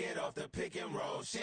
it off the pick and roll. Shit,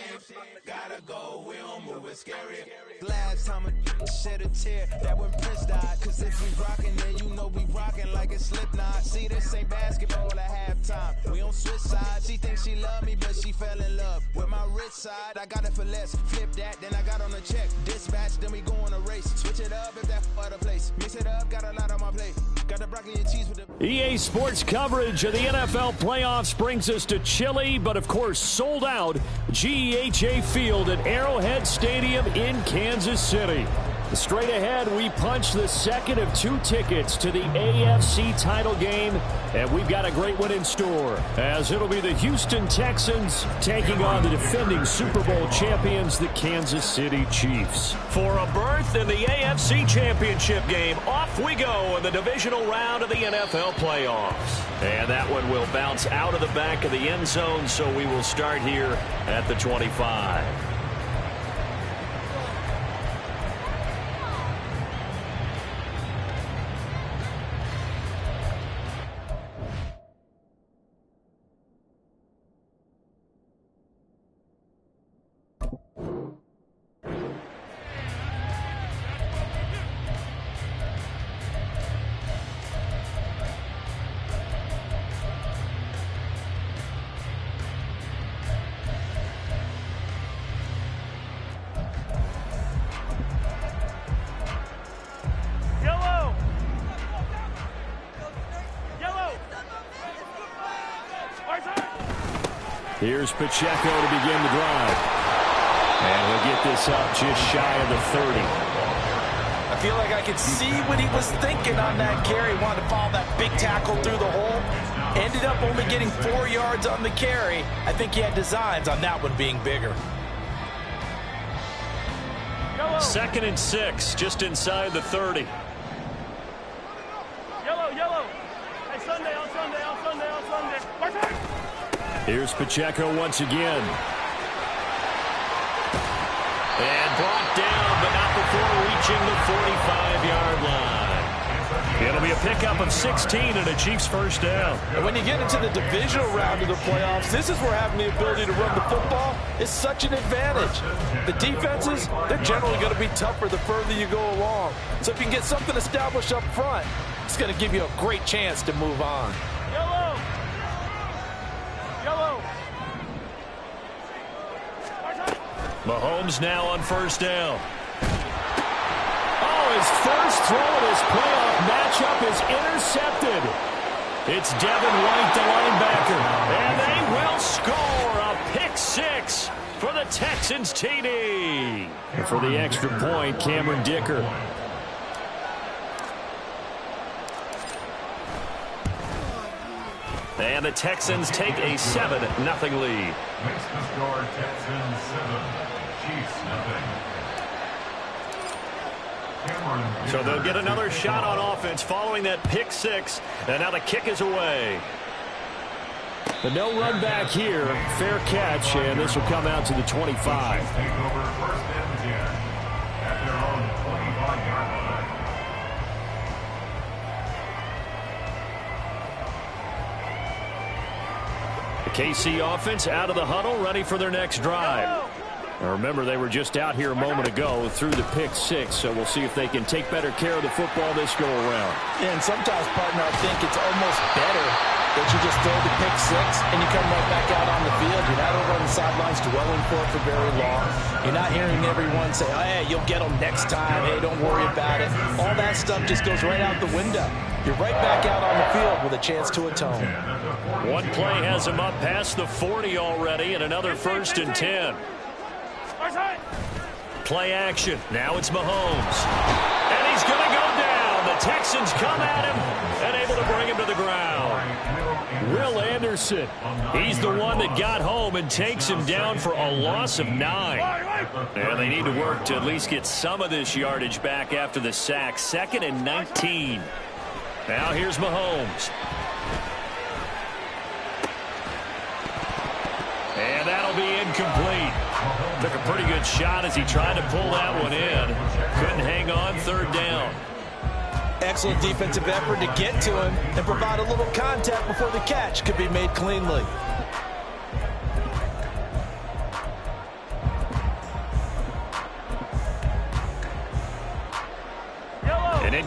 gotta go, we don't move it scary. Last time a shed a tear, that when Prince died. Cause if we rockin', then you know we rockin' like a Slipknot. See, this ain't basketball at halftime. We on switch sides. She thinks she love me, but she fell in love with my rich side. I got it for less. Flip that, then I got on a check. Dispatch, then we go on a race. Switch it up if that other place. Mix it up, got a lot on my plate. Got the broccoli and cheese with the... EA Sports coverage of the NFL playoffs brings us to chilly, but of course sold out GEHA Field at Arrowhead Stadium in Kansas City. Straight ahead, we punch the second of 2 tickets to the AFC title game, and we've got a great one in store, as it'll be the Houston Texans taking on the defending Super Bowl champions, the Kansas City Chiefs. For a berth in the AFC Championship game, off we go in the divisional round of the NFL playoffs. And that one will bounce out of the back of the end zone, so we will start here at the 25. Here's Pacheco to begin the drive. And he'll get this up just shy of the 30. I feel like I could see what he was thinking on that carry. Wanted to follow that big tackle through the hole. Ended up only getting 4 yards on the carry. I think he had designs on that one being bigger. 2nd and 6, just inside the 30. Yellow. Hey, Sunday. Here's Pacheco once again. And brought down, but not before reaching the 45-yard line. It'll be a pickup of 16 and a Chiefs first down. And when you get into the divisional round of the playoffs, this is where having the ability to run the football is such an advantage. The defenses, they're generally going to be tougher the further you go along. So if you can get something established up front, it's going to give you a great chance to move on. Yellow. Mahomes now on first down. Oh, his first throw of this playoff matchup is intercepted. It's Devin White, the linebacker. And they will score a pick-6 for the Texans TD. And for the extra point, Cameron Dicker. And the Texans take a 7-0 lead. Makes the score Texans 7, Chiefs 0. So they'll get another shot on offense following that pick-6. And now the kick is away. But no run back here. Fair catch, and this will come out to the 25. Take over first and 10 at their own 25-yard line. The KC offense out of the huddle, ready for their next drive. Now remember, they were just out here a moment ago through the pick-6, so we'll see if they can take better care of the football this go-around. Yeah, and sometimes, partner, I think it's almost better that you just throw the pick-6 and you come right back out on the field. You're not over on the sidelines dwelling for it for very long. You're not hearing everyone say, oh, hey, you'll get them next time. Hey, don't worry about it. All that stuff just goes right out the window. You're right back out on the field with a chance to atone. One play has him up past the 40 already, and another 1st and 10. Play action. Now it's Mahomes. And he's going to go down. The Texans come at him and able to bring him to the ground. Will Anderson. He's the one that got home and takes him down for a loss of 9. And they need to work to at least get some of this yardage back after the sack. 2nd and 19. Now here's Mahomes. And that'll be incomplete. Took a pretty good shot as he tried to pull that one in. Couldn't hang on, 3rd down. Excellent defensive effort to get to him and provide a little contact before the catch could be made cleanly.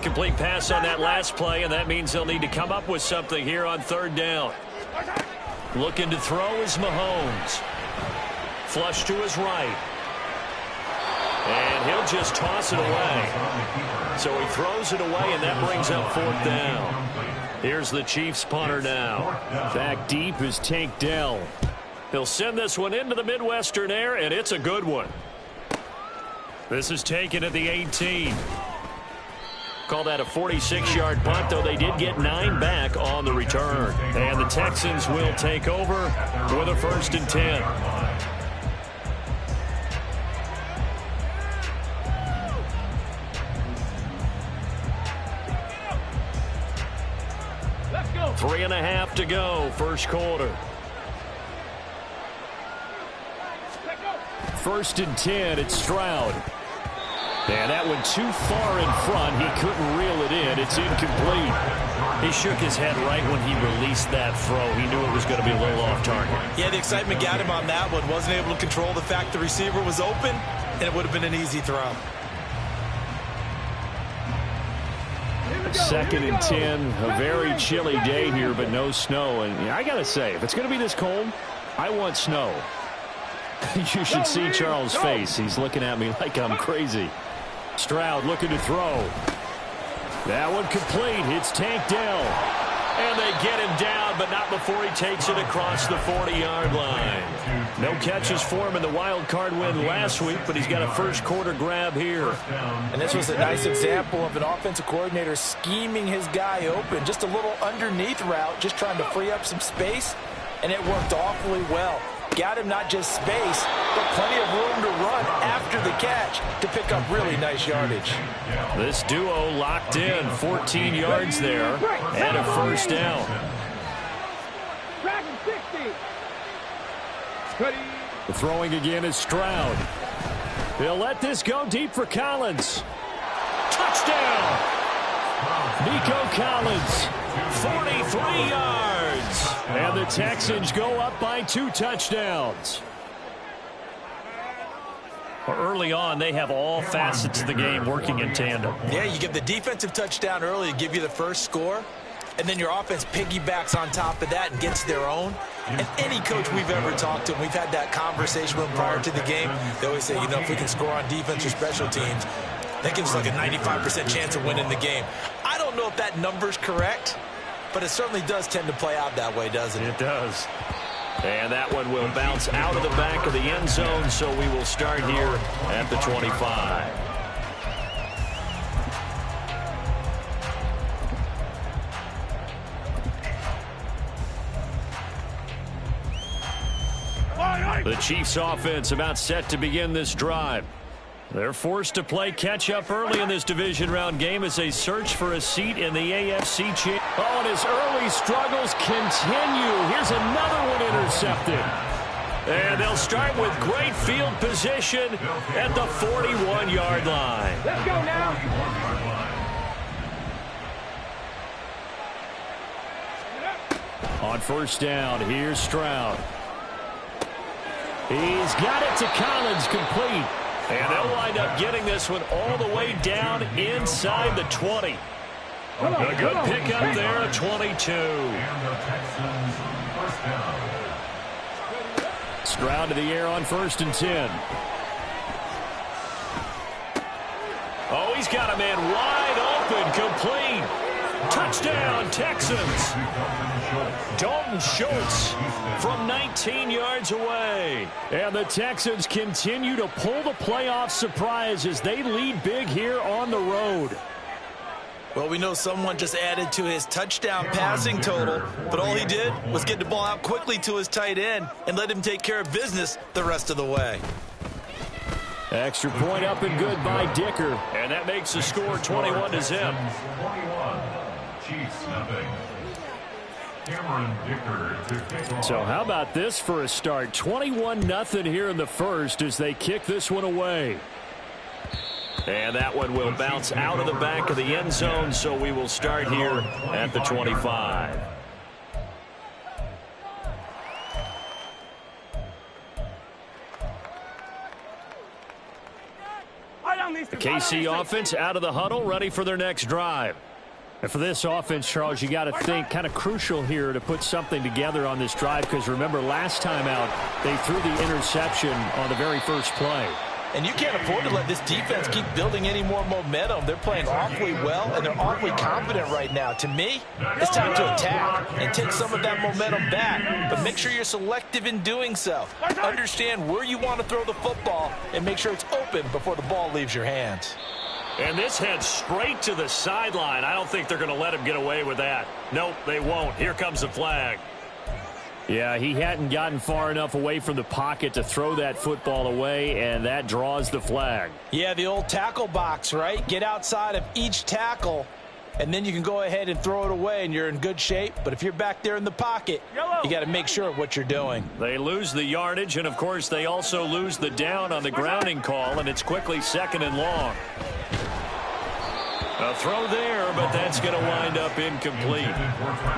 Incomplete pass on that last play, and that means they'll need to come up with something here on third down. Looking to throw is Mahomes. Flush to his right. And he'll just toss it away. So he throws it away, and that brings up fourth down. Here's the Chiefs punter now. Back deep is Tank Dell. He'll send this one into the Midwestern air, and it's a good one. This is taken at the 18. Call that a 46-yard punt, though they did get 9 back on the return. And the Texans will take over with a 1st and 10. Let's go. 3.5 to go, first quarter. 1st and 10, it's Stroud. And that went too far in front. He couldn't reel it in. It's incomplete. He shook his head right when he released that throw. He knew it was going to be a little off target. Yeah, the excitement got him on that one. Wasn't able to control the fact the receiver was open, and it would have been an easy throw. 2nd and 10, a very chilly day here, but no snow. And I got to say, if it's going to be this cold, I want snow. You should see Charles' face. He's looking at me like I'm crazy. Stroud looking to throw. That one complete. It's Tank Dell. And they get him down, but not before he takes it across the 40-yard line. No catches for him in the wild card win last week, but he's got a first quarter grab here. And this was a nice example of an offensive coordinator scheming his guy open. Just a little underneath route, just trying to free up some space, and it worked awfully well. Got him not just space, but plenty of room to run after the catch to pick up really nice yardage. This duo locked in, 14 yards there, and a first down. The throwing again is Stroud. He'll let this go deep for Collins. Touchdown! Nico Collins, 43 yards. And the Texans go up by 2 touchdowns. Early on, they have all facets of the game working in tandem. Yeah, you give the defensive touchdown early to give you the first score, and then your offense piggybacks on top of that and gets their own. And any coach we've ever talked to, and we've had that conversation with them prior to the game, they always say, you know, if we can score on defense or special teams, that gives us like a 95% chance of winning the game. I don't know if that number's correct, but it certainly does tend to play out that way, doesn't it? It does. And that one will bounce out of the back of the end zone, so we will start here at the 25. The Chiefs offense about set to begin this drive. They're forced to play catch-up early in this division round game as they search for a seat in the AFC Championship. Oh, and his early struggles continue. Here's another one intercepted. And they'll start with great field position at the 41-yard line. Let's go now. On first down, here's Stroud. He's got it to Collins, complete. And they'll wind up getting this one all the way down inside the 20. A good pickup there at 22. Stroud to the air on 1st and 10. Oh, he's got a man wide open, complete. Touchdown, Texans. Dalton Schultz from 19 yards away. And the Texans continue to pull the playoff surprise as they lead big here on the road. Well, we know someone just added to his touchdown passing total, but all he did was get the ball out quickly to his tight end and let him take care of business the rest of the way. Extra point up and good by Dicker. And that makes the score 21-0. Chiefs nothing. Cameron Dicker. So how about this for a start? 21-0 here in the first as they kick this one away. And that one will bounce out of the back of the end zone, so we will start here at the 25. Right on these two. KC offense out of the huddle, ready for their next drive. And for this offense, Charles, you got to think kind of crucial here to put something together on this drive, because remember last time out they threw the interception on the very first play. And you can't afford to let this defense keep building any more momentum. They're playing awfully well, and they're awfully confident right now. To me, it's time to attack and take some of that momentum back. But make sure you're selective in doing so. Understand where you want to throw the football and make sure it's open before the ball leaves your hands. And this heads straight to the sideline. I don't think they're going to let him get away with that. Nope, they won't. Here comes the flag. Yeah, he hadn't gotten far enough away from the pocket to throw that football away, and that draws the flag. Yeah, the old tackle box, right? Get outside of each tackle, and then you can go ahead and throw it away, and you're in good shape. But if you're back there in the pocket, you got to make sure of what you're doing. They lose the yardage, and, of course, they also lose the down on the grounding call, and it's quickly 2nd and long. A throw there, but that's going to wind up incomplete.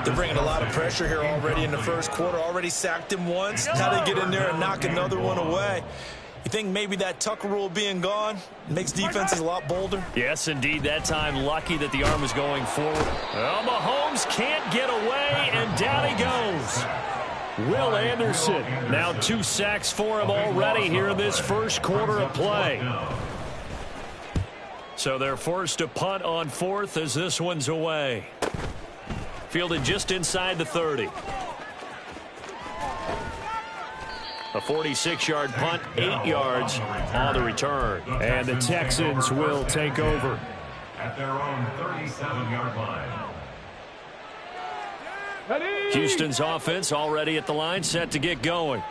They're bringing a lot of pressure here already in the first quarter. Already sacked him once. How they get in there and knock another one away? You think maybe that Tucker rule being gone makes defenses a lot bolder? Yes, indeed. That time, lucky that the arm was going forward. Well, Mahomes can't get away, and down he goes. Will Anderson. Now 2 sacks for him already here in this first quarter of play. So they're forced to punt on 4th as this one's away. Fielded just inside the 30. A 46-yard punt, 8 yards on the return. And the Texans will take over. At their own 37-yard line. Houston's offense already at the line, set to get going.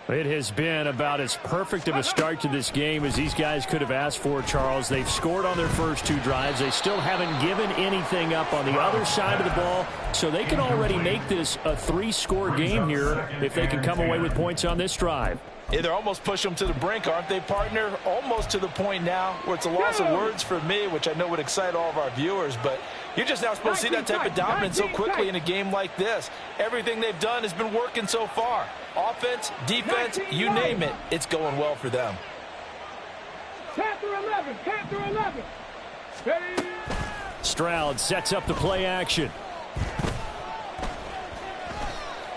It has been about as perfect of a start to this game as these guys could have asked for, Charles. They've scored on their first 2 drives. They still haven't given anything up on the other side of the ball, so they can already make this a 3-score game here if they can come away with points on this drive. Yeah, they're almost pushing them to the brink, aren't they, partner? Almost to the point now where it's a loss of words for me, which I know would excite all of our viewers, but you're just now supposed to see that type of dominance so quickly in a game like this. Everything they've done has been working so far. Offense, defense, you name it, it's going well for them. 10 through 11, 10 through 11. Ready? Stroud sets up the play action.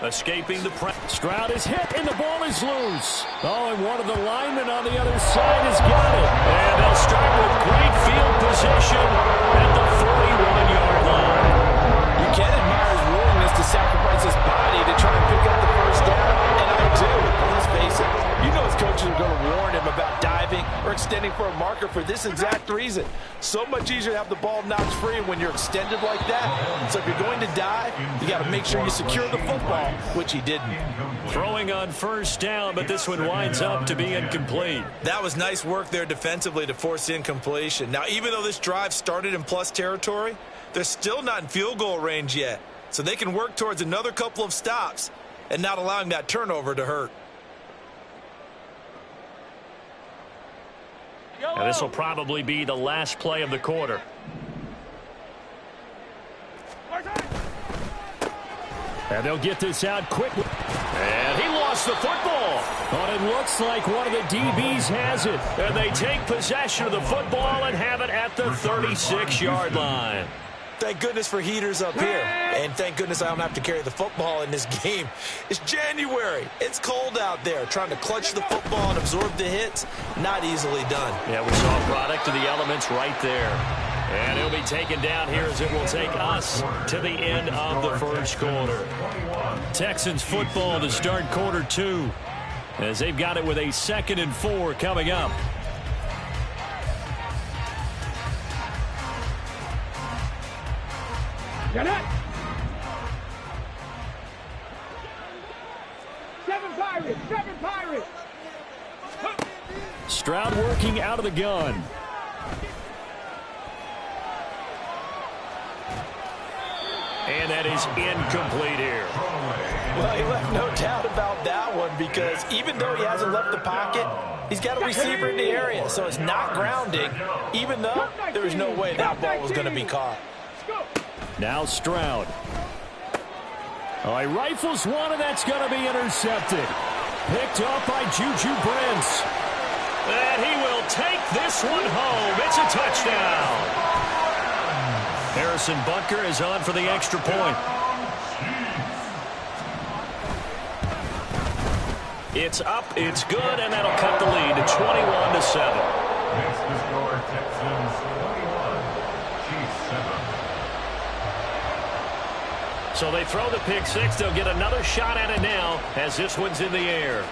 Escaping the press. Stroud is hit, and the ball is loose. Oh, and one of the linemen on the other side has got it. And they'll start with great field position at the 41-yard line. You can admire his willingness to sacrifice his body to try and pick up the first down, and I do. Let's face it, you know his coaches are going to warn him about diving or extending for a marker for this exact reason. So much easier to have the ball knocked free when you're extended like that. So if you're going to dive, you got to make sure you secure the football, which he didn't. Throwing on first down, but this one winds up to be incomplete. That was nice work there defensively to force incompletion. Now, even though this drive started in plus territory, they're still not in field goal range yet. So they can work towards another couple of stops and not allowing that turnover to hurt. And this will probably be the last play of the quarter. And they'll get this out quickly. And he lost the football. But it looks like one of the DBs has it. And they take possession of the football and have it at the 36-yard line. Thank goodness for heaters up here. And thank goodness I don't have to carry the football in this game. It's January. It's cold out there. Trying to clutch the football and absorb the hits, not easily done. Yeah, we saw a product of the elements right there. And he'll be taken down here as it will take us to the end of the first quarter. Texans football to start quarter 2 as they've got it with a 2nd and 4 coming up. Get it! 7 Pirates! 7 Pirates! Stroud working out of the gun. And that is incomplete here. Well, he left no doubt about that one because even though he hasn't left the pocket, he's got a receiver in the area. So it's not grounding, even though there was no way that ball was going to be caught. Now Stroud. Oh, he rifles one, and that's going to be intercepted. Picked up by Juju Brents. And he will take this one home. It's a touchdown. Harrison Butker is on for the extra point. It's up, it's good, and that'll cut the lead to 21-7. Makes the score Texans 21, Chiefs 7. So they throw the pick six. They'll get another shot at it now as this one's in the air.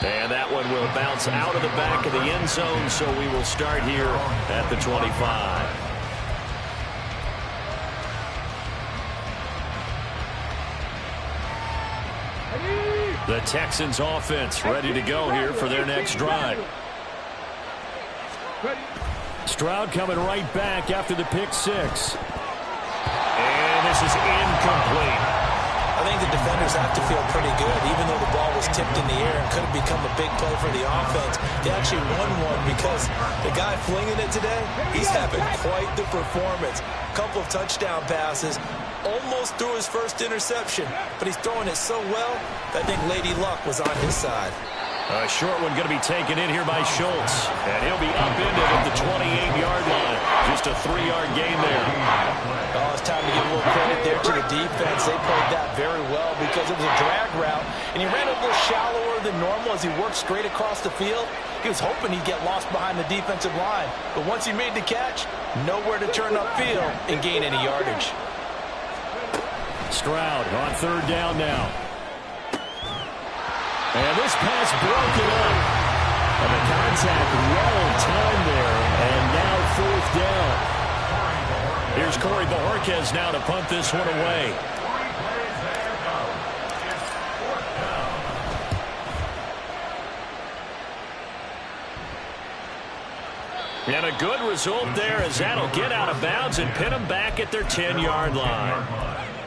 And that one will bounce out of the back of the end zone, so we will start here at the 25. The Texans offense ready to go here for their next drive. Stroud coming right back after the pick six. And this is incomplete. I think the defenders have to feel pretty good, even though the ball was tipped in the air and could have become a big play for the offense. They actually won one because the guy flinging it today, he's having quite the performance. A couple of touchdown passes, almost threw his first interception, but he's throwing it so well that I think Lady Luck was on his side. A short one going to be taken in here by Schultz, and he'll be upended at the 28-yard line. Just a 3-yard gain there. Oh, it's time to give a little credit there to the defense. They played that very well because it was a drag route, and he ran a little shallower than normal as he worked straight across the field. He was hoping he'd get lost behind the defensive line, but once he made the catch, nowhere to turn upfield and gain any yardage. Stroud on third down now. And this pass broken up. And the contact well timed there. And now fourth down. Here's Corey Bojorquez now to punt this one away. And a good result there as that'll get out of bounds and pin them back at their 10-yard line.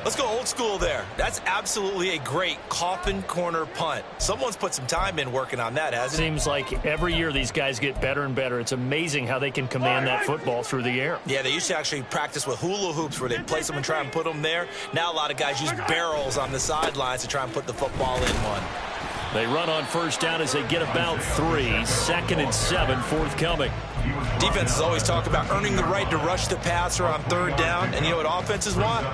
Let's go old school there. That's absolutely a great coffin corner punt. Someone's put some time in working on that, hasn't it? Seems like every year these guys get better and better. It's amazing how they can command that football through the air. Yeah, they used to actually practice with hula hoops where they'd place them and try and put them there. Now a lot of guys use barrels on the sidelines to try and put the football in one. They run on first down as they get about 3. 2nd and 7 forthcoming. Defenses always talk about earning the right to rush the passer on third down. And you know what offenses want?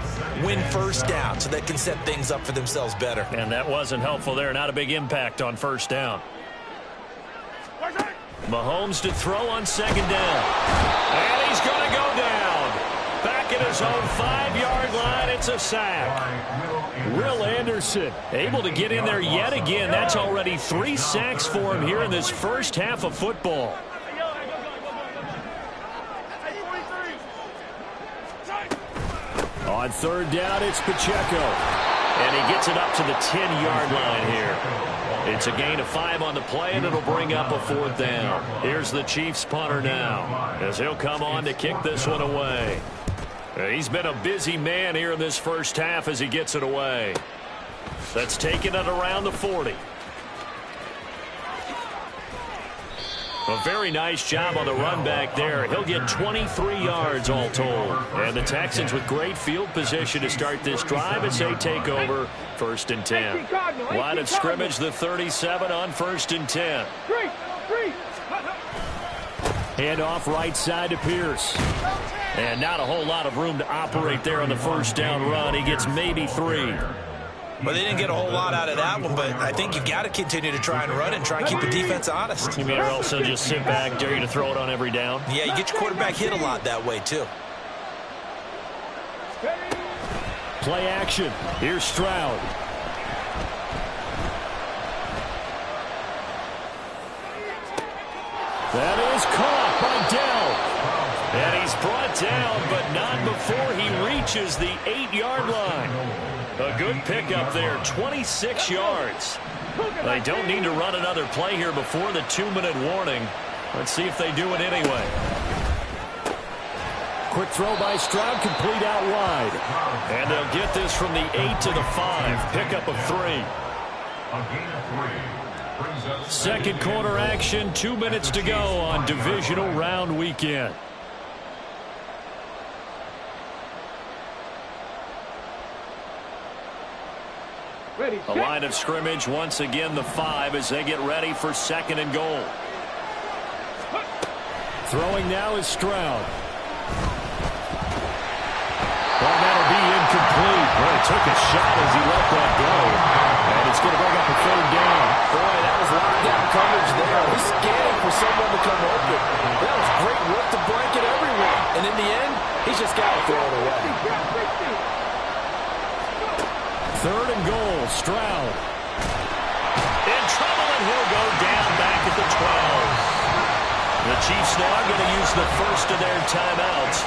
Win first down so they can set things up for themselves better. And that wasn't helpful there. Not a big impact on first down. Mahomes to throw on 2nd down. And he's going to go down. Back at his own 5-yard line. It's a sack. Will Anderson able to get in there yet again. That's already 3 sacks for him here in this first half of football. on third down. It's Pacheco. And he gets it up to the 10-yard line here. It's a gain of 5 on the play, and it'll bring up a 4th down. Here's the Chiefs punter now as he'll come on to kick this one away. He's been a busy man here in this first half as he gets it away. That's taking it around the 40. A very nice job on the run back there. He'll get 23 yards all told. And the Texans with great field position to start this drive as they take over 1st and 10. Line of scrimmage, the 37 on 1st and 10. Hand off right side to Pierce. And not a whole lot of room to operate there on the first down run. He gets maybe 3. Well, they didn't get a whole lot out of that one, but I think you've got to continue to try and run and try and keep the defense honest. You mean, or else they'll just sit back, dare you to throw it on every down? Yeah, you get your quarterback hit a lot that way, too. Play action. Here's Stroud. That is caught by Dell. And he's brought down, but not before he reaches the 8-yard line. A good pickup there, 26 yards. They don't need to run another play here before the 2-minute warning. Let's see if they do it anyway. Quick throw by Stroud, complete out wide. And they'll get this from the 8 to the 5. Pickup of 3. Second quarter action, 2 minutes to go on Divisional Round Weekend. Ready, A line of scrimmage, once again the 5 as they get ready for 2nd and goal. Throwing now is Stroud. Well, that'll be incomplete. Well, he took a shot as he let that go. And it's going to bring up a 3rd down. Boy, that was lockdown coverage there. He's scanning for someone to come open. That was great work to blanket everyone. And in the end, he's just got to throw it away. 3rd and goal, Stroud. In trouble, and he'll go down back at the 12. The Chiefs now going to use the first of their timeouts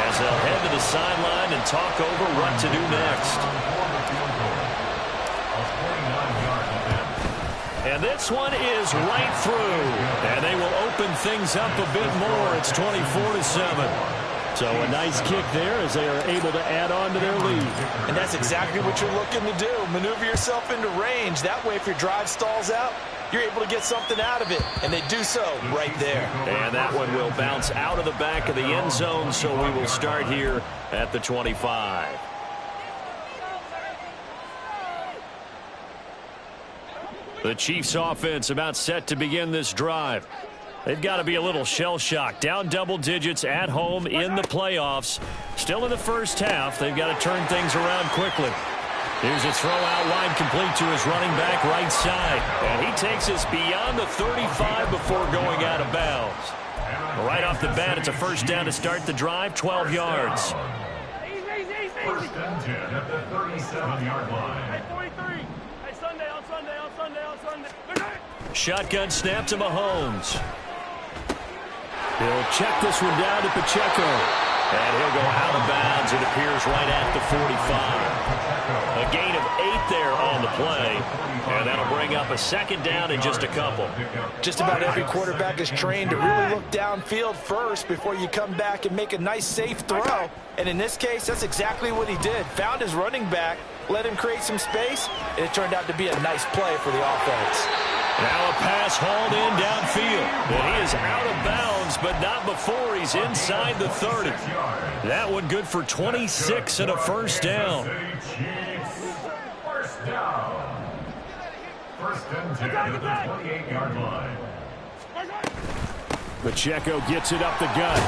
as they'll head to the sideline and talk over what to do next. And this one is right through. And they will open things up a bit more. It's 24-7. So a nice kick there as they are able to add on to their lead. And that's exactly what you're looking to do. Maneuver yourself into range. That way, if your drive stalls out, you're able to get something out of it. And they do so right there. And that one will bounce out of the back of the end zone, so we will start here at the 25. The Chiefs offense about set to begin this drive. They've got to be a little shell-shocked. Down double digits at home in the playoffs. Still in the first half. They've got to turn things around quickly. Here's a throw out wide, complete to his running back right side. And he takes us beyond the 35 before going out of bounds. Right off the bat, it's a first down to start the drive, 12 yards. First and 10 at the 37-yard line. Hey, 43. Hey, Sunday, on Sunday, on Sunday, on Sunday. Shotgun snap to Mahomes. He'll check this one down to Pacheco. And he'll go out of bounds. It appears right at the 45. A gain of 8 there on the play. And that'll bring up a 2nd down in just a couple. Just about every quarterback is trained to really look downfield first before you come back and make a nice, safe throw. And in this case, that's exactly what he did. Found his running back, let him create some space, and it turned out to be a nice play for the offense. Now a pass hauled in downfield. And he is out of bounds, but not before he's inside the 30. That one good for 26 and a first down. First down. First and 10 at the 28-yard line. Pacheco gets it up the gut.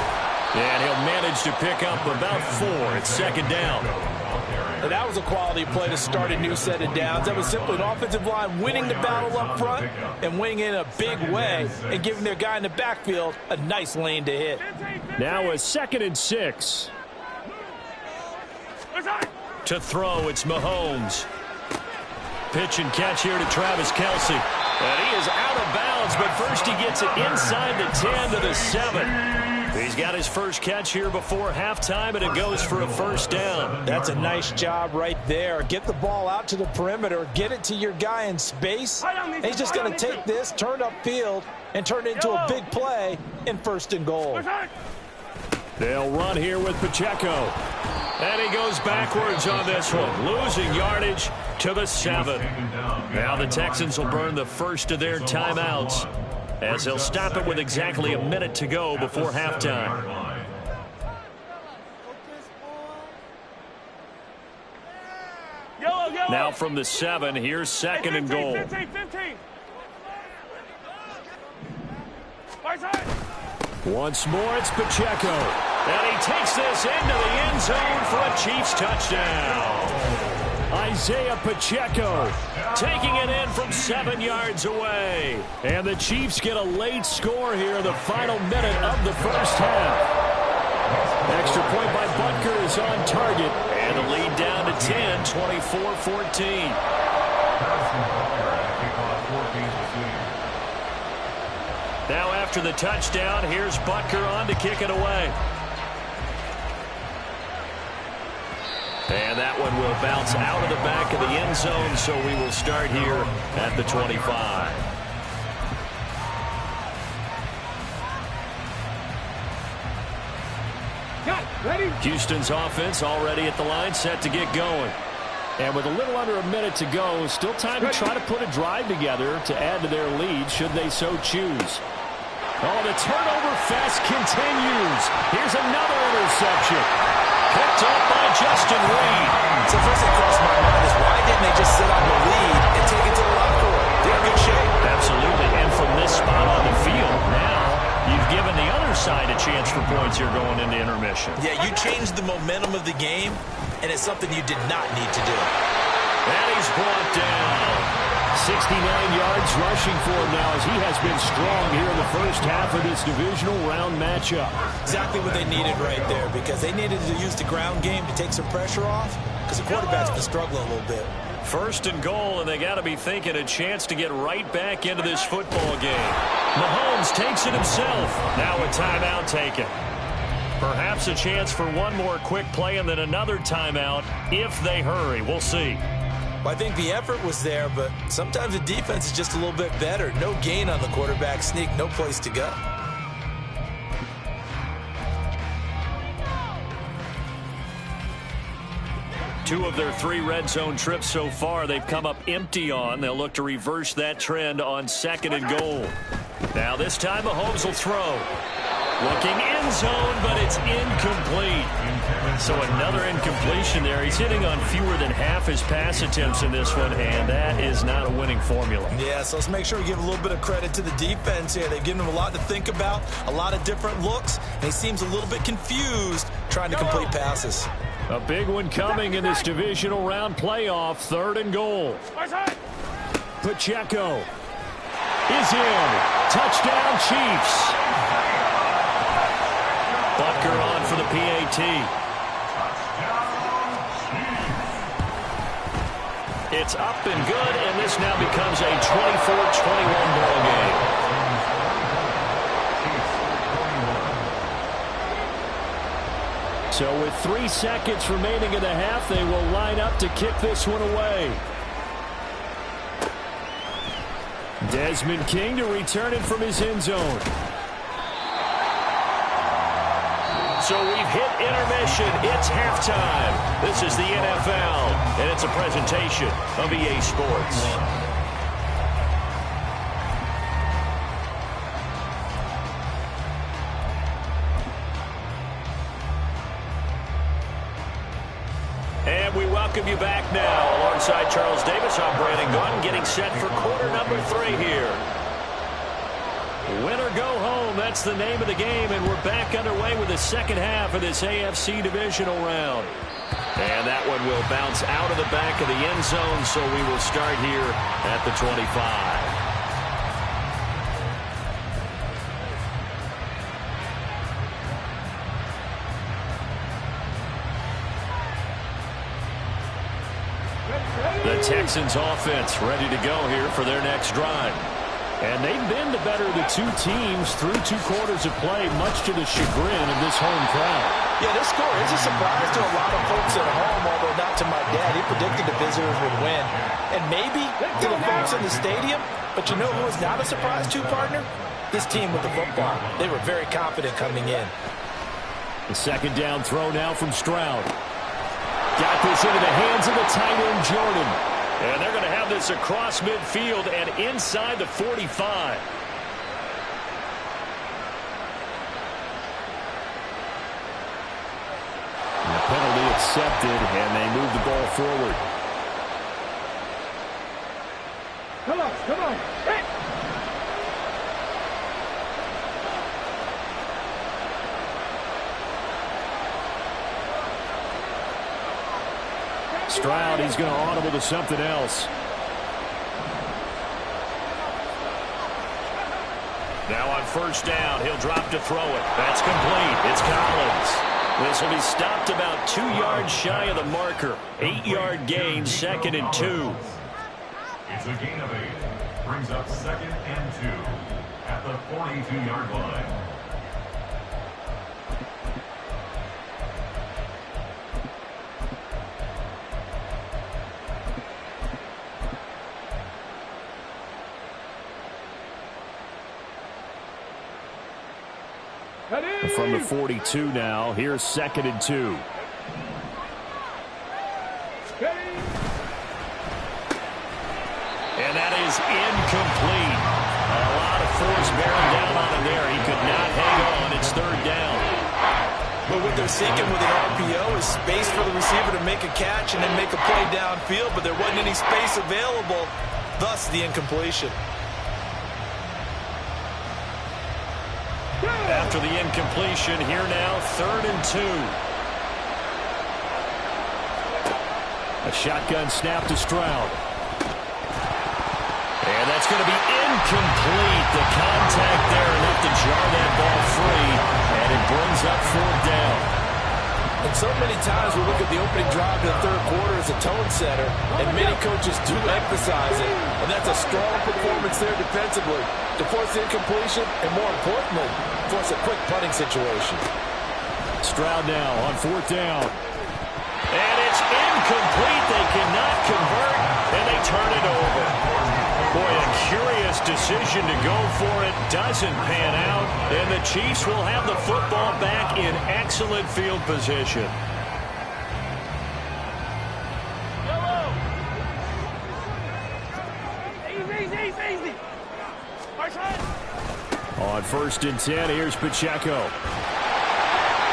And he'll manage to pick up about 4. It's 2nd down. And that was a quality play to start a new set of downs. That was simply an offensive line winning the battle up front and winning in a big way and giving their guy in the backfield a nice lane to hit. Now a 2nd and 6. To throw, it's Mahomes. Pitch and catch here to Travis Kelce. And he is out of bounds, but first he gets it inside the 10 to the 7. He's got his first catch here before halftime, and it goes for a first down. That's a nice job right there. Get the ball out to the perimeter, get it to your guy in space. And he's just going to take this, turn upfield, and turn it into a big play in 1st and goal. They'll run here with Pacheco. And he goes backwards on this one, losing yardage to the 7. Now the Texans will burn the first of their timeouts, as they'll stop it with exactly a minute to go before halftime. Now from the 7, here's 2nd and goal. 15. Once more, it's Pacheco. And he takes this into the end zone for a Chiefs touchdown. Isaiah Pacheco taking it in from 7 yards away. And the Chiefs get a late score here in the final minute of the first half. Extra point by Butker is on target. And the lead down to 10, 24-14. Now after the touchdown, here's Butker on to kick it away. And that one will bounce out of the back of the end zone, so we will start here at the 25. Houston's offense already at the line, set to get going. And with a little under a minute to go, still time to try to put a drive together to add to their lead should they so choose. Oh, the turnover fest continues. Here's another interception. Picked up by Justin Reed. So first thing crossed my mind is why did can they just sit on the lead and take it to the locker room? They're in good shape. Absolutely. And from this spot on the field, now you've given the other side a chance for points here going into intermission. Yeah, you changed the momentum of the game, and it's something you did not need to do. And he's brought down. 69 yards rushing for him now as he has been strong here in the first half of this divisional round matchup. Exactly what they needed right there, because they needed to use the ground game to take some pressure off, because the quarterback's been struggling a little bit. First and goal, and they got to be thinking a chance to get right back into this football game. Mahomes takes it himself. Now a timeout taken. Perhaps a chance for one more quick play and then another timeout if they hurry. We'll see. Well, I think the effort was there, but sometimes the defense is just a little bit better. No gain on the quarterback sneak, no place to go. Two of their 3 red zone trips so far they've come up empty on. They'll look to reverse that trend on 2nd and goal. Now this time Mahomes will throw. Looking end zone, but it's incomplete. So another incompletion there. He's hitting on fewer than half his pass attempts in this one, and that is not a winning formula. Yeah, so let's make sure we give a little bit of credit to the defense here. They've given him a lot to think about, a lot of different looks, and he seems a little bit confused trying to complete passes. A big one coming in this divisional round playoff. 3rd and goal. Pacheco is in. Touchdown, Chiefs. Butker on for the PAT. It's up and good, and this now becomes a 24-21 ball game. So with 3 seconds remaining in the half, they will line up to kick this one away. Desmond King to return it from his end zone. So we've hit intermission. It's halftime. This is the NFL, and it's a presentation of EA Sports. And we welcome you back now. Alongside Charles Davis, I'm Brandon Gunn, getting set for quarter number 3 here. Win or go home, that's the name of the game, and we're back underway with the second half of this AFC divisional round. And that one will bounce out of the back of the end zone, so we will start here at the 25. The Texans offense ready to go here for their next drive. And they've been the better of the 2 teams through 2 quarters of play, much to the chagrin of this home crowd. Yeah, this score is a surprise to a lot of folks at home, although not to my dad. He predicted the visitors would win. And maybe to the folks in the stadium, but you know who is not a surprise to, partner? This team with the football. They were very confident coming in. The 2nd down throw now from Stroud. Got this into the hands of the tight end, Jordan. And they're going to have this across midfield and inside the 45. And the penalty accepted, and they move the ball forward. Come on, come on. Hey. Stroud, he's going to audible to something else. Now on 1st down, he'll drop to throw it. That's complete. It's Collins. This will be stopped about 2 yards shy of the marker. 8-yard gain, 2nd and 2. It's a gain of 8. Brings up 2nd and 2 at the 42-yard line. From the 42 now, here's 2nd and 2. And that is incomplete. A lot of force bearing down on him there. He could not hang on. It's 3rd down. But what they're seeking with an RPO is space for the receiver to make a catch and then make a play downfield, but there wasn't any space available, thus the incompletion. After the incompletion, here now, 3rd and 2. A shotgun snap to Stroud. And that's going to be incomplete. The contact there enough to jar that ball free, and it brings up 4th down. And so many times we look at the opening drive in the third quarter as a tone setter, and many coaches do emphasize it. And that's a strong performance there defensively to force the incompletion and, more importantly, force a quick punting situation. Stroud now on 4th down. And it's incomplete. They cannot convert, and they turn it over. Boy, a curious decision to go for it. Doesn't pan out, and the Chiefs will have the football back in excellent field position. Easy. On 1st and 10, here's Pacheco.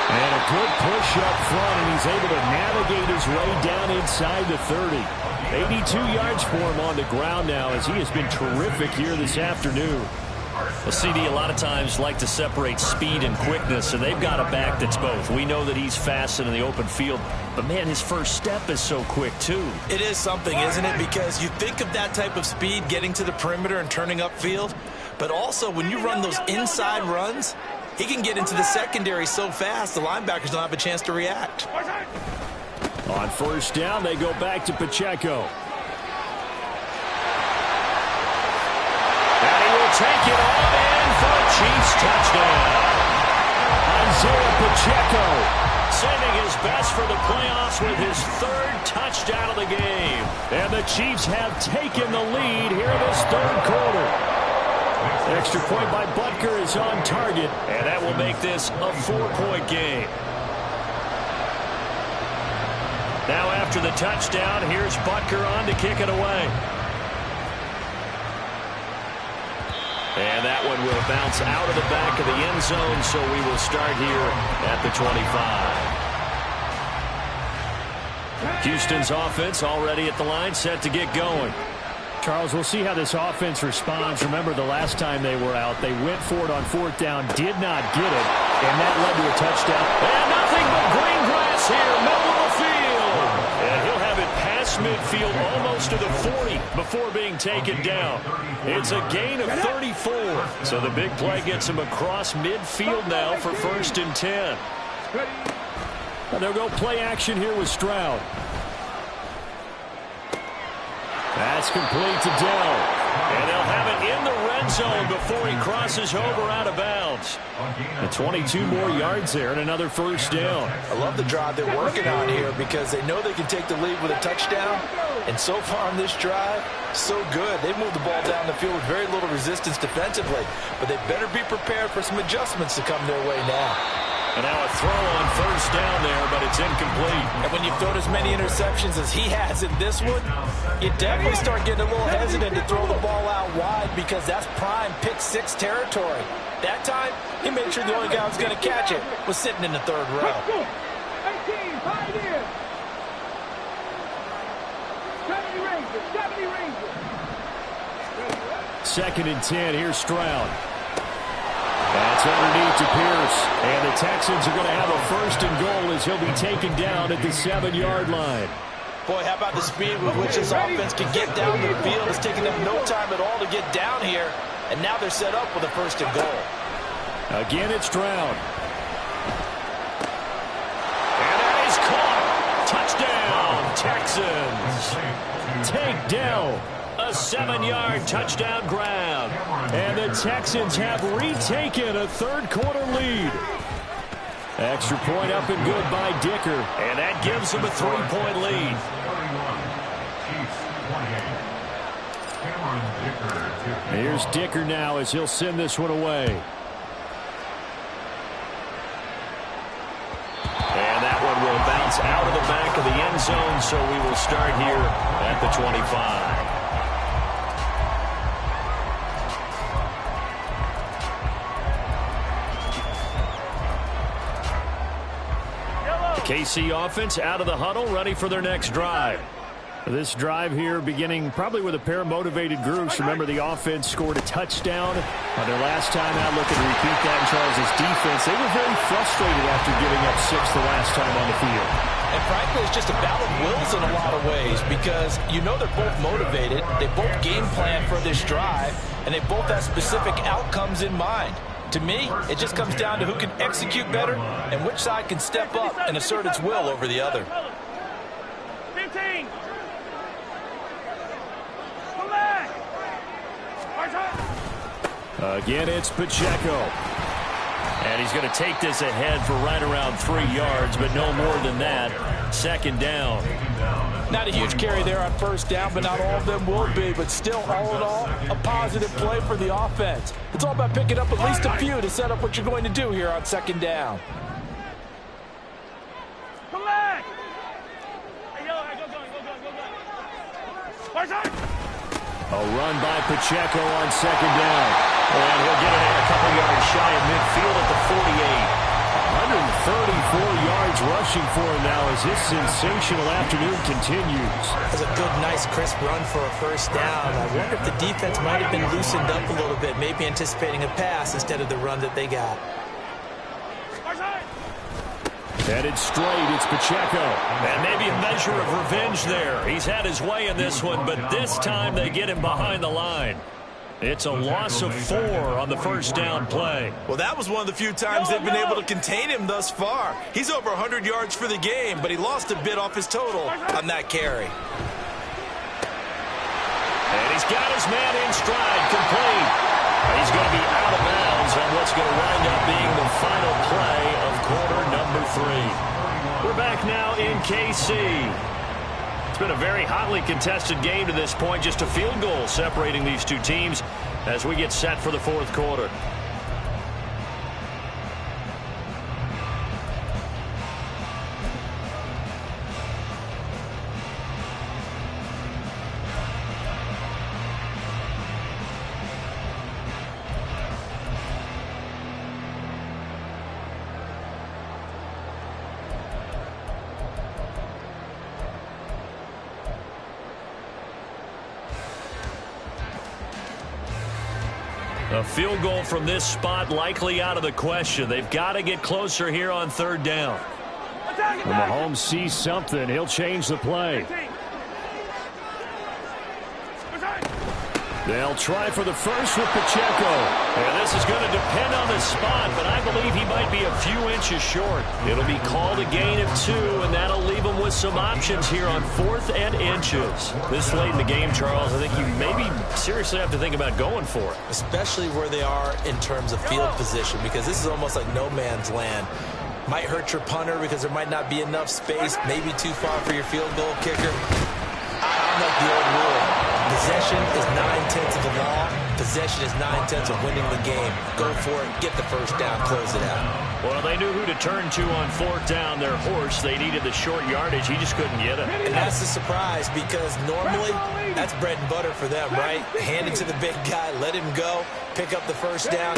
And a good push up front, and he's able to navigate his way down inside the 30. 82 yards for him on the ground now, as he has been terrific here this afternoon. Well, CD a lot of times like to separate speed and quickness, and they've got a back that's both. We know that he's fast in the open field, but, man, his first step is so quick, too. It is something, isn't it? Because you think of that type of speed getting to the perimeter and turning upfield, but also when you run those inside runs, he can get into the secondary so fast the linebackers don't have a chance to react. On 1st down, they go back to Pacheco. And he will take it all in for a Chiefs touchdown. Isaiah Pacheco Saving his best for the playoffs with his 3rd touchdown of the game. And the Chiefs have taken the lead here in this 3rd quarter. Extra point by Butker is on target, and that will make this a 4-point game. Now after the touchdown, here's Butker on to kick it away. And that one will bounce out of the back of the end zone, so we will start here at the 25. Houston's offense already at the line, set to get going. Charles, we'll see how this offense responds. Remember, the last time they were out, they went for it on 4th down, did not get it, and that led to a touchdown. And nothing but green grass here, middle of the field. And he'll have it past midfield almost to the 40 before being taken down. It's a gain of 34. So the big play gets him across midfield now for 1st and 10. And they'll go play action here with Stroud. That's complete to Dell. And they'll have it in the red zone before he crosses over out of bounds. And 22 more yards there and another 1st down. I love the drive they're working on here because they know they can take the lead with a touchdown. And so far on this drive, so good. They moved the ball down the field with very little resistance defensively. But they better be prepared for some adjustments to come their way now. And now a throw on 1st down there, but it's incomplete. And when you've thrown as many interceptions as he has in this one, you definitely start getting a little hesitant to throw the ball out wide because that's prime pick 6 territory. That time, he made sure the only guy who was going to catch it was sitting in the 3rd row. 70 Rangers. 2nd and 10, here's Stroud. That's underneath to Pierce. And the Texans are going to have a 1st and goal as he'll be taken down at the 7-yard line. Boy, how about the speed with which this offense can get down the field? It's taking them no time at all to get down here. And now they're set up with a 1st and goal. Again, it's Stroud. And that is caught. Touchdown, Texans. Take down. A 7-yard touchdown grab. And the Texans have retaken a 3rd quarter lead. Extra point up and good by Dicker. And that gives them a 3-point lead. Here's Dicker now as he'll send this one away. And that one will bounce out of the back of the end zone, so we will start here at the 25. KC offense out of the huddle, ready for their next drive. This drive here beginning probably with a pair of motivated groups. Remember, the offense scored a touchdown on their last time out. Looking to repeat that in Charles' defense. They were very frustrated after giving up 6 the last time on the field. And frankly, it's just a battle of wills in a lot of ways because you know they're both motivated. They both game plan for this drive, and they both have specific outcomes in mind. To me, it just comes down to who can execute better and which side can step up and assert its will over the other. 15. Again, it's Pacheco. And he's going to take this ahead for right around 3 yards, but no more than that. Second down. Not a huge carry there on first down, but not all of them will be. But still, all in all, a positive play for the offense. It's all about picking up at least a few to set up what you're going to do here on second down. Come back. A run by Pacheco on second down. And he'll get it a couple yards shy of midfield at the 48. 134 yards rushing for him now as this sensational afternoon continues. That's a good, nice, crisp run for a first down. I wonder if the defense might have been loosened up a little bit, maybe anticipating a pass instead of the run that they got. Headed straight, it's Pacheco. And maybe a measure of revenge there. He's had his way in this one, but this time they get him behind the line. It's a loss of 4 on the first down play. Well, that was one of the few times they've been able to contain him thus far. He's over 100 yards for the game, but he lost a bit off his total on that carry. And he's got his man in stride, complete. He's going to be out of bounds on what's going to wind up being the final play of quarter number 3. We're back now in KC. It's been a very hotly contested game to this point. Just a field goal separating these two teams as we get set for the fourth quarter. A field goal from this spot likely out of the question. They've got to get closer here on third down. When Mahomes sees something, he'll change the play. They'll try for the first with Pacheco. And this is going to depend on the spot, but I believe he might be a few inches short. It'll be called a gain of 2, and that'll leave him with some options here on 4th and inches. This late in the game, Charles, I think you maybe seriously have to think about going for it. Especially where they are in terms of field position, because this is almost like no man's land. Might hurt your punter because there might not be enough space, maybe too far for your field goal kicker. I'm like the old rule. Possession is 9/10 of the law. Possession is 9/10 of winning the game. Go for it. Get the first down. Close it out. Well, they knew who to turn to on 4th down. Their horse, they needed the short yardage. He just couldn't get it. And that's the surprise because normally that's bread and butter for them, right? Hand it to the big guy. Let him go. Pick up the first down.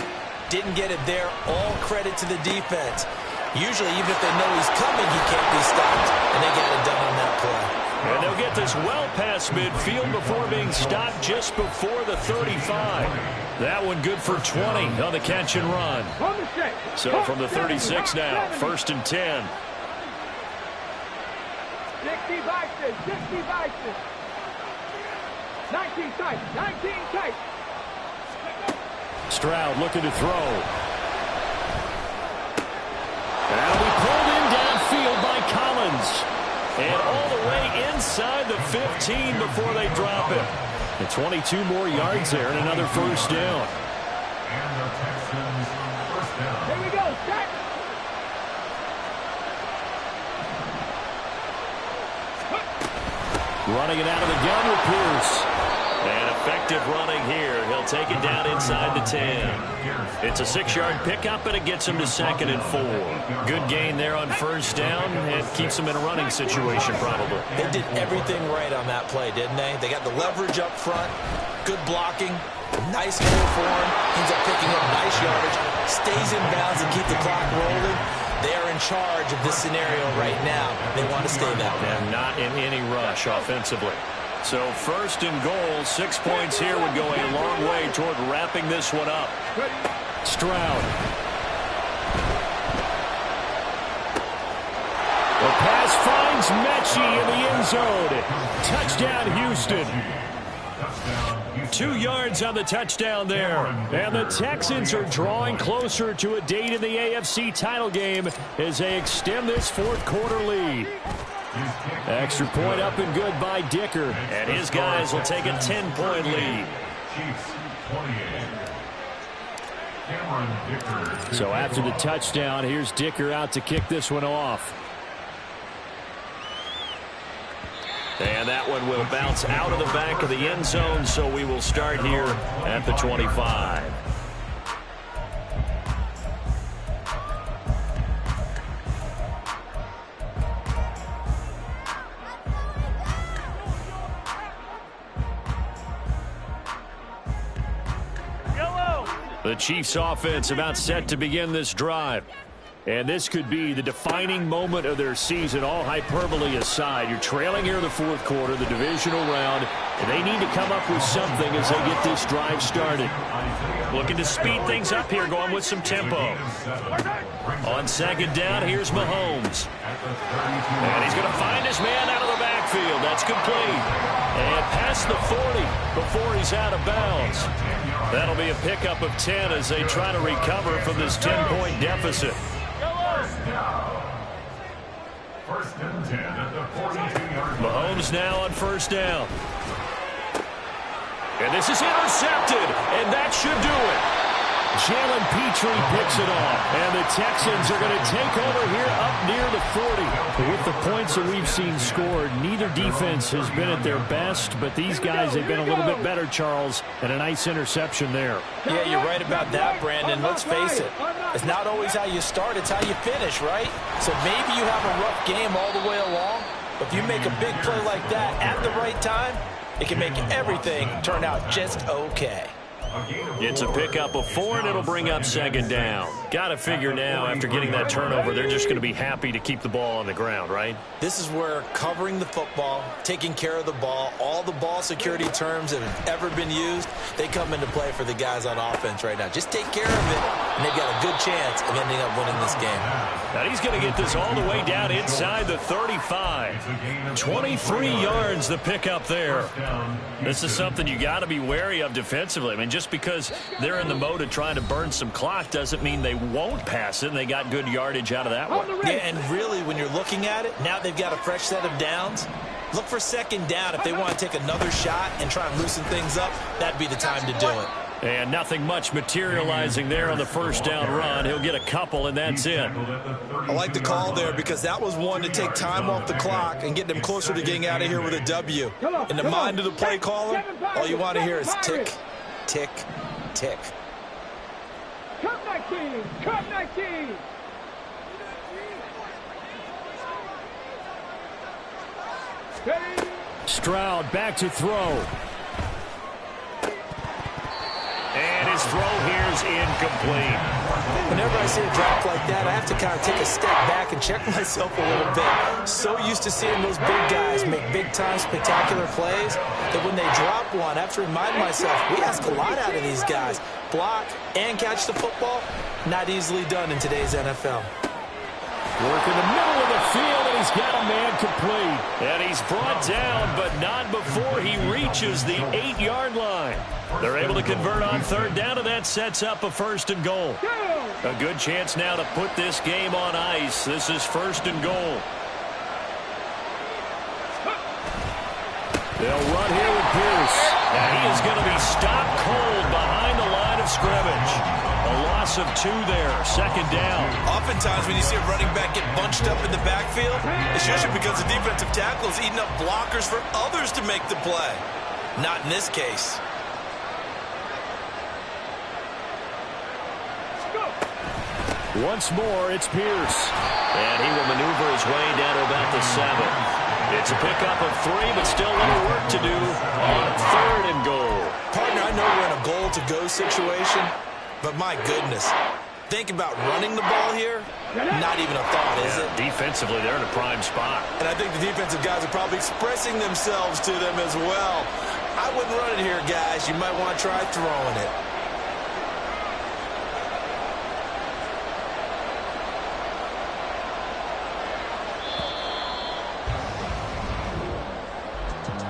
Didn't get it there. All credit to the defense. Usually, even if they know he's coming, he can't be stopped. And they got it done on that play. And they'll get this well past midfield before being stopped just before the 35. That one good for 20 on the catch and run. So from the 36 now, 1st and 10. 60 Vikings, 60 Vikings. 19 tight, 19 tight. Stroud looking to throw. That'll be pulled in downfield by Collins. And all the way inside the 15 before they drop it. And 22 more yards there and another first down. And the Texans first down. Here we go, set. Running it out of the gun with Pierce. And effective running here. He'll take it down inside the 10. It's a 6-yard pickup, and it gets him to 2nd and 4. Good gain there on first down. It keeps him in a running situation, probably. They did everything right on that play, didn't they? They got the leverage up front, good blocking, nice hole for him. Ends up picking up nice yardage, stays in bounds and keep the clock rolling. They are in charge of this scenario right now. They want to stay that way. And not in any rush offensively. So first and goal, 6 points here would go a long way toward wrapping this one up. Stroud. The pass finds Mechie in the end zone. Touchdown, Houston. 2 yards on the touchdown there. And the Texans are drawing closer to a date in the AFC title game as they extend this fourth quarter lead. Extra point up and good by Dicker. And his guys will take a 10-point lead. So after the touchdown, here's Dicker out to kick this one off. And that one will bounce out of the back of the end zone, so we will start here at the 25. The Chiefs offense about set to begin this drive. And this could be the defining moment of their season, all hyperbole aside. You're trailing here in the fourth quarter, the divisional round, and they need to come up with something as they get this drive started. Looking to speed things up here, going with some tempo. On second down, here's Mahomes. And he's going to find his man out of the backfield. That's complete. And past the 40 before he's out of bounds. That'll be a pickup of 10 as they try to recover from this 10-point deficit. First and 10 at the 42-yard line. Mahomes now on first down. And this is intercepted, and that should do it. Jalen Petrie picks it off, and the Texans are going to take over here up near the 40. With the points that we've seen scored, neither defense has been at their best, but these guys have been a little bit better, Charles, and a nice interception there. Yeah, you're right about that, Brandon. Let's face it. It's not always how you start, it's how you finish, right? So maybe you have a rough game all the way along, but if you make a big play like that at the right time, it can make everything turn out just okay. It's a pickup of 4, and it'll bring up second down. Got to figure now, after getting that turnover, they're just going to be happy to keep the ball on the ground, right? This is where covering the football, taking care of the ball, all the ball security terms that have ever been used, they come into play for the guys on offense right now. Just take care of it, and they've got a good chance of ending up winning this game. Now he's going to get this all the way down inside the 35. 23 yards the pickup there. This is something you got to be wary of defensively. I mean, just because they're in the mode of trying to burn some clock doesn't mean they won't pass it, and they got good yardage out of that one. Yeah, and really, when you're looking at it, now they've got a fresh set of downs. Look for second down if they want to take another shot and try and loosen things up. That'd be the time to do it. And nothing much materializing there on the first down run. He'll get a couple, and that's it. I like the call there because that was one to take time off the clock and get them closer to getting out of here with a W. In the mind of the play caller, all you want to hear is tick, tick, tick. Cut 19! Cut 19! Stroud back to throw. And his throw here is incomplete. Whenever I see a drop like that, I have to kind of take a step back and check myself a little bit. So used to seeing those big guys make big-time spectacular plays that when they drop one, I have to remind myself, we ask a lot out of these guys. Block and catch the football, not easily done in today's NFL. Work in the middle of the field, and he's got a man complete. And he's brought down, but not before he reaches the 8-yard line. They're able to convert on third down, and that sets up a first and goal. A good chance now to put this game on ice. This is first and goal. They'll run here with Pierce. And he is going to be stopped cold behind the line of scrimmage. A loss of 2 there, second down. Oftentimes when you see a running back get bunched up in the backfield, it's usually because the defensive tackle is eating up blockers for others to make the play. Not in this case. Once more, it's Pierce. And he will maneuver his way down to about the 7. It's a pickup of 3, but still a little work to do on third and goal. Partner, I know we're in a goal-to-go situation, but my goodness, think about running the ball here, not even a thought, is it? Defensively, they're in a prime spot. And I think the defensive guys are probably expressing themselves to them as well. I wouldn't run it here, guys. You might want to try throwing it.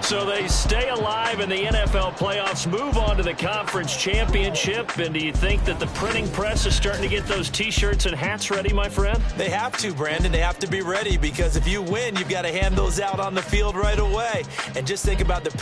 So they stay alive in the NFL playoffs, move on to the conference championship. And do you think that the printing press is starting to get those T-shirts and hats ready, my friend? They have to, Brandon. They have to be ready because if you win, you've got to hand those out on the field right away. And just think about the